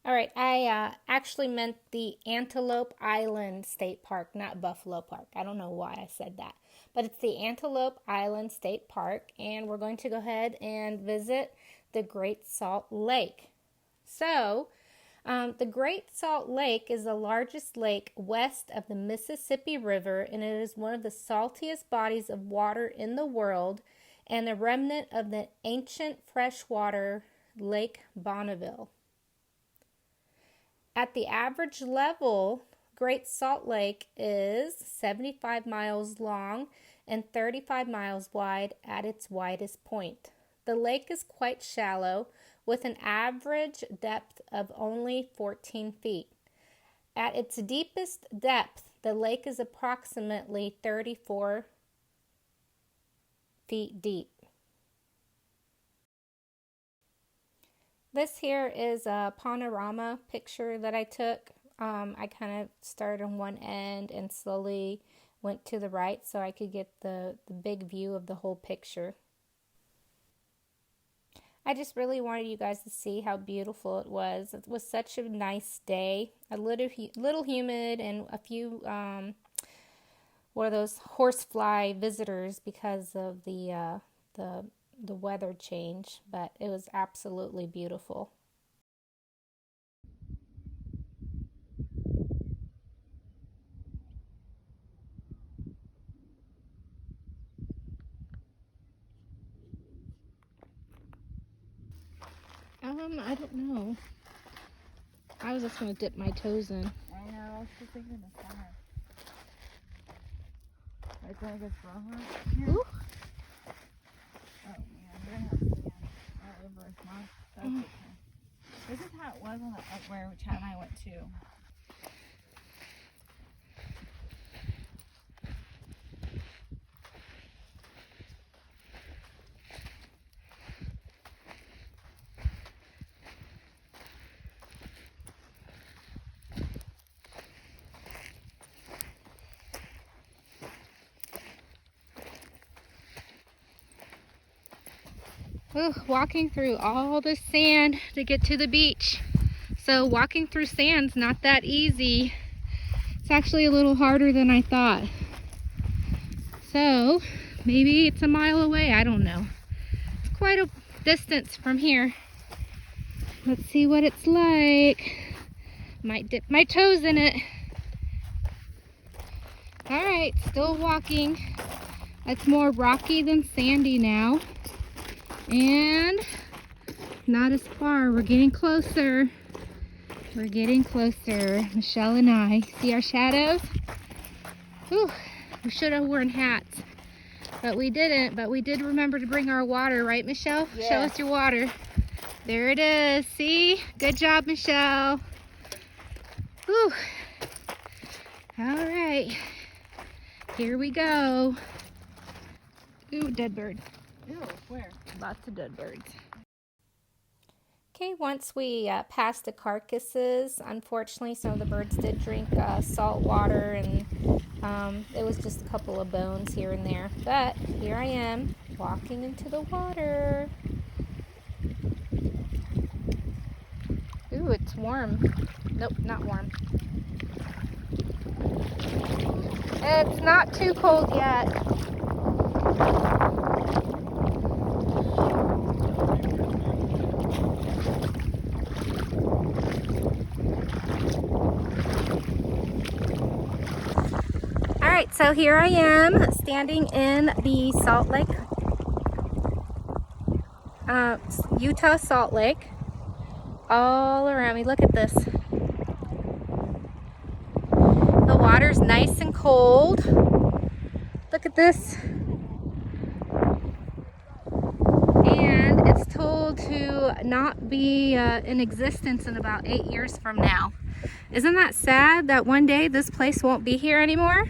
All right, I actually meant the Antelope Island State Park, not Buffalo Park. I don't know why I said that, but it's the Antelope Island State Park, and we're going to go ahead and visit the Great Salt Lake. So, the Great Salt Lake is the largest lake west of the Mississippi River, and it is one of the saltiest bodies of water in the world and a remnant of the ancient freshwater Lake Bonneville. At the average level, Great Salt Lake is 75 miles long and 35 miles wide at its widest point. The lake is quite shallow, with an average depth of only 14 feet. At its deepest depth, the lake is approximately 34 feet deep. This here is a panorama picture that I took. I kind of started on one end and slowly went to the right so I could get the big view of the whole picture. I just really wanted you guys to see how beautiful it was. It was such a nice day, a little humid, and a few what are those horsefly visitors because of the weather change, but it was absolutely beautiful. I don't know. I was just gonna dip my toes in. I know, I was just thinking the summer. Are you gonna go stronger? Yeah. Ooh. Oh man, we're gonna have sand all over us, Mom. That's okay. This is how it was on where Chad and I went to. Ooh, walking through all the sand to get to the beach. So walking through sand's not that easy. It's actually a little harder than I thought. So maybe it's a mile away, I don't know. It's quite a distance from here. Let's see what it's like. Might dip my toes in it. All right, still walking. It's more rocky than sandy now. And not as far. We're getting closer. We're getting closer. Michelle and I. See our shadows? Whew. We should have worn hats. But we didn't. But we did remember to bring our water, right, Michelle? Yes. Show us your water. There it is. See? Good job, Michelle. Whew. All right. Here we go. Ooh, dead bird. Ew, where? Lots of dead birds. Okay, once we passed the carcasses, unfortunately some of the birds did drink salt water, and it was just a couple of bones here and there. But here I am, walking into the water. Ooh, it's warm. Nope, not warm. It's not too cold yet. Alright, so here I am standing in the Salt Lake, Utah Salt Lake. All around me, look at this. The water's nice and cold. Look at this. And it's told to not be in existence in about 8 years from now. Isn't that sad that one day this place won't be here anymore?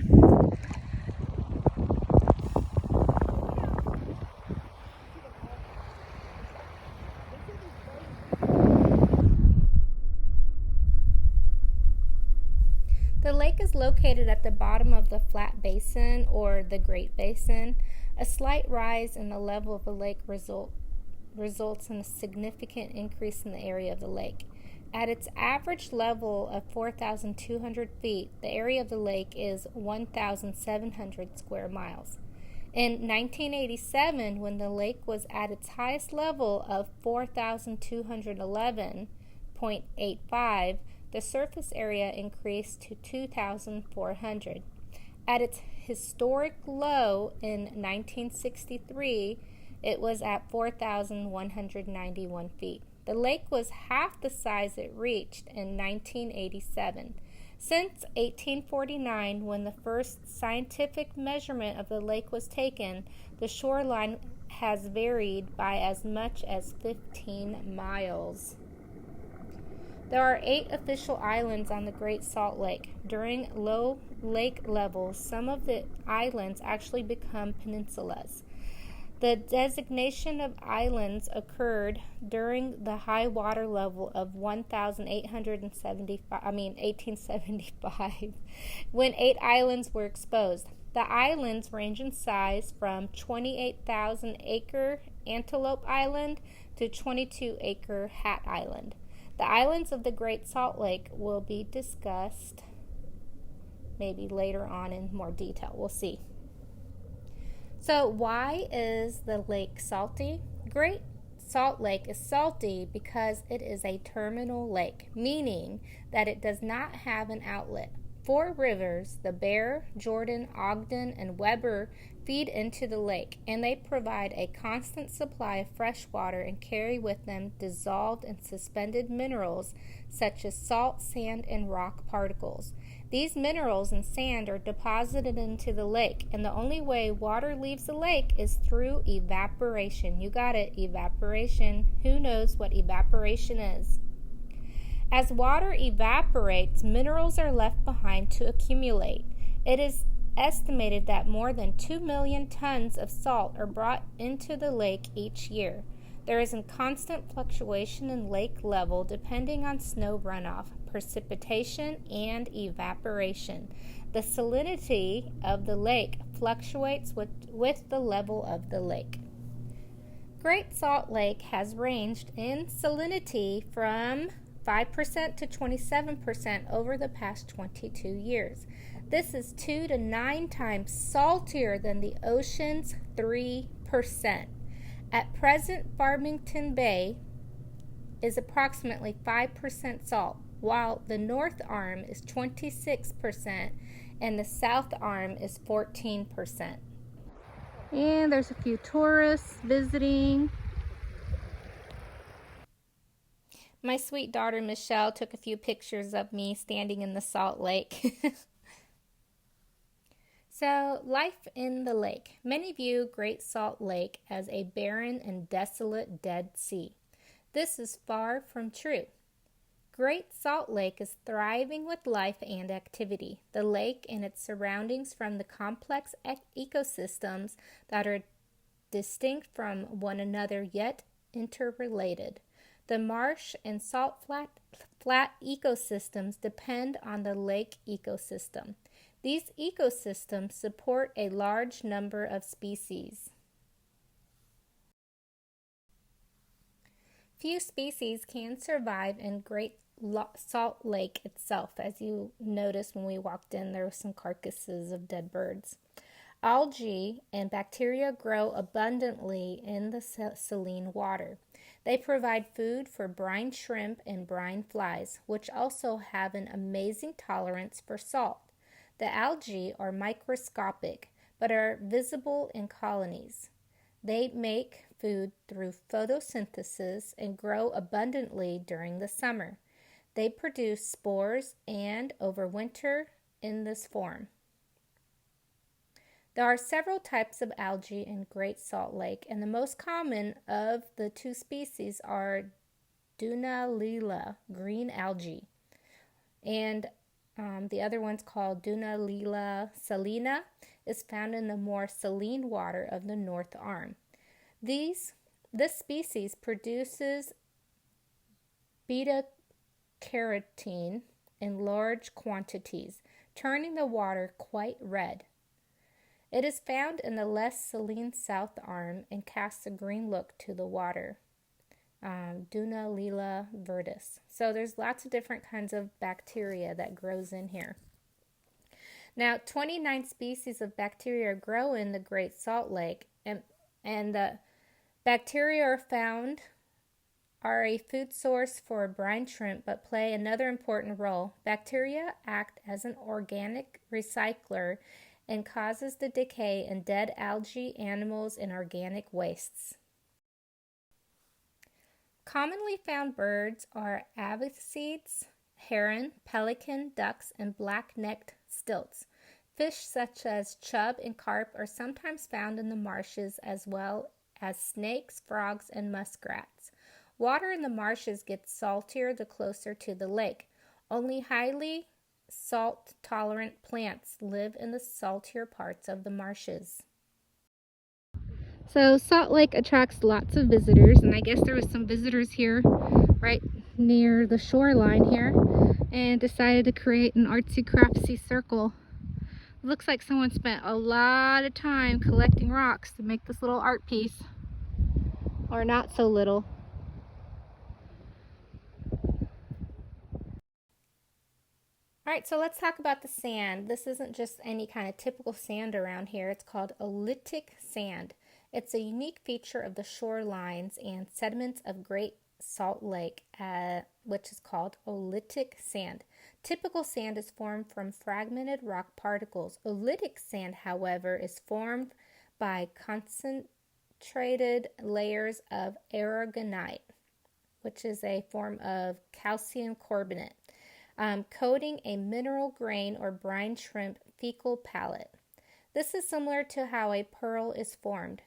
The lake is located at the bottom of the Flat Basin, or the Great Basin. A slight rise in the level of the lake results in a significant increase in the area of the lake. At its average level of 4,200 feet, the area of the lake is 1,700 square miles. In 1987, when the lake was at its highest level of 4,211.85, the surface area increased to 2,400. At its historic low in 1963, it was at 4,191 feet. The lake was half the size it reached in 1987. Since 1849, when the first scientific measurement of the lake was taken, the shoreline has varied by as much as 15 miles. There are 8 official islands on the Great Salt Lake. During low lake levels, some of the islands actually become peninsulas. The designation of islands occurred during the high water level of 1875, when 8 islands were exposed. The islands range in size from 28,000-acre Antelope Island to 22-acre Hat Island. The islands of the Great Salt Lake will be discussed maybe later on in more detail. We'll see. So why is the lake salty? Great Salt Lake is salty because it is a terminal lake, meaning that it does not have an outlet. 4 rivers, the Bear, Jordan, Ogden, and Weber, feed into the lake, and they provide a constant supply of fresh water and carry with them dissolved and suspended minerals such as salt, sand, and rock particles. These minerals and sand are deposited into the lake, and the only way water leaves the lake is through evaporation. You got it, evaporation. Who knows what evaporation is? As water evaporates, minerals are left behind to accumulate. It is estimated that more than 2 million tons of salt are brought into the lake each year. There is a constant fluctuation in lake level depending on snow runoff, precipitation, and evaporation. The salinity of the lake fluctuates with the level of the lake. Great Salt Lake has ranged in salinity from 5% to 27% over the past 22 years. This is 2 to 9 times saltier than the ocean's 3%. At present, Farmington Bay is approximately 5% salt, while the North Arm is 26% and the South Arm is 14%. And there's a few tourists visiting. My sweet daughter Michelle took a few pictures of me standing in the salt lake. So, life in the lake. Many view Great Salt Lake as a barren and desolate Dead Sea. This is far from true. Great Salt Lake is thriving with life and activity. The lake and its surroundings form the complex ecosystems that are distinct from one another yet interrelated. The marsh and salt flat ecosystems depend on the lake ecosystem. These ecosystems support a large number of species. Few species can survive in Great Salt Lake itself. As you noticed when we walked in, there were some carcasses of dead birds. Algae and bacteria grow abundantly in the saline water. They provide food for brine shrimp and brine flies, which also have an amazing tolerance for salt. The algae are microscopic, but are visible in colonies. They make food through photosynthesis and grow abundantly during the summer. They produce spores and overwinter in this form. There are several types of algae in Great Salt Lake, and the most common of the 2 species are Dunaliella, green algae, and the other one's called Dunaliella salina, is found in the more saline water of the North Arm. This species produces beta-carotene in large quantities, turning the water quite red. It is found in the less saline South Arm and casts a green look to the water. Dunaliella viridis. So there's lots of different kinds of bacteria that grows in here. Now, 29 species of bacteria grow in the Great Salt Lake, and the bacteria are a food source for brine shrimp, but play another important role. Bacteria act as an organic recycler and causes the decay in dead algae, animals, and organic wastes. Commonly found birds are avicides, heron, pelican, ducks, and black-necked stilts. Fish such as chub and carp are sometimes found in the marshes, as well as snakes, frogs, and muskrats. Water in the marshes gets saltier the closer to the lake. Only highly salt-tolerant plants live in the saltier parts of the marshes. So Salt Lake attracts lots of visitors, and I guess there was some visitors here right near the shoreline here and decided to create an artsy craftsy circle. It looks like someone spent a lot of time collecting rocks to make this little art piece, or not so little. Alright, so let's talk about the sand. This isn't just any kind of typical sand around here. It's called oolitic sand. It's a unique feature of the shorelines and sediments of Great Salt Lake, which is called oolitic sand. Typical sand is formed from fragmented rock particles. Oolitic sand, however, is formed by concentrated layers of aragonite, which is a form of calcium carbonate, coating a mineral grain or brine shrimp fecal palate. This is similar to how a pearl is formed.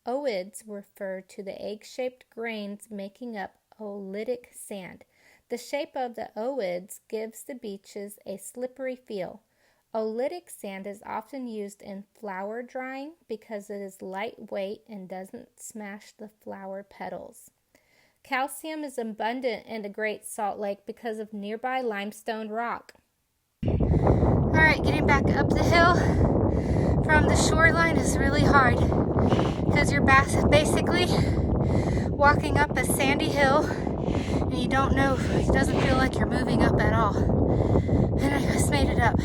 Ooids refer to the egg-shaped grains making up oolitic sand. The shape of the ooids gives the beaches a slippery feel. Oolitic sand is often used in flower drying because it is lightweight and doesn't smash the flower petals. Calcium is abundant in the Great Salt Lake because of nearby limestone rock. Alright, getting back up the hill from the shoreline is really hard because you're basically walking up a sandy hill and you don't know, it doesn't feel like you're moving up at all. And I just made it up.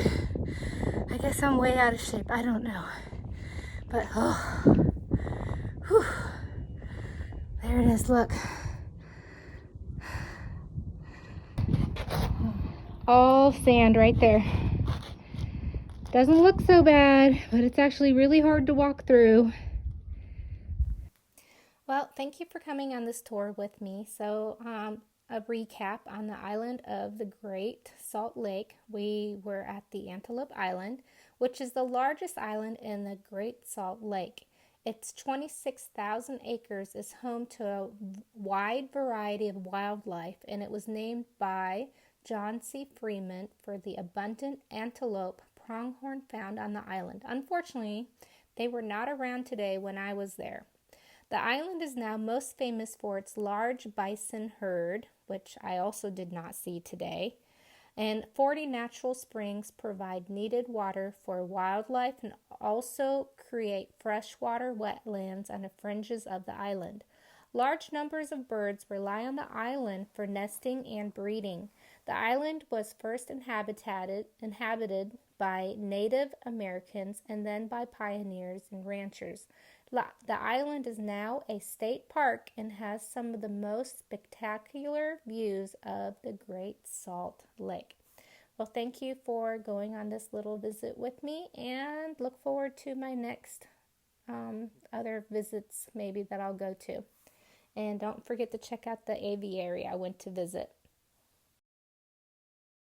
I guess I'm way out of shape, I don't know. But, whew, there it is, look. All sand right there. Doesn't look so bad, but it's actually really hard to walk through. Well, thank you for coming on this tour with me. So, a recap on the island of the Great Salt Lake. We were at the Antelope Island, which is the largest island in the Great Salt Lake. Its 26,000 acres is home to a wide variety of wildlife, and it was named by John C. Freeman for the abundant antelope pronghorn found on the island. Unfortunately, they were not around today when I was there. The island is now most famous for its large bison herd, which I also did not see today, and 40 natural springs provide needed water for wildlife and also create freshwater wetlands on the fringes of the island. Large numbers of birds rely on the island for nesting and breeding. The island was first inhabited by Native Americans and then by pioneers and ranchers. The island is now a state park and has some of the most spectacular views of the Great Salt Lake. Well, thank you for going on this little visit with me, and look forward to my next other visits maybe that I'll go to. And don't forget to check out the aviary I went to visit.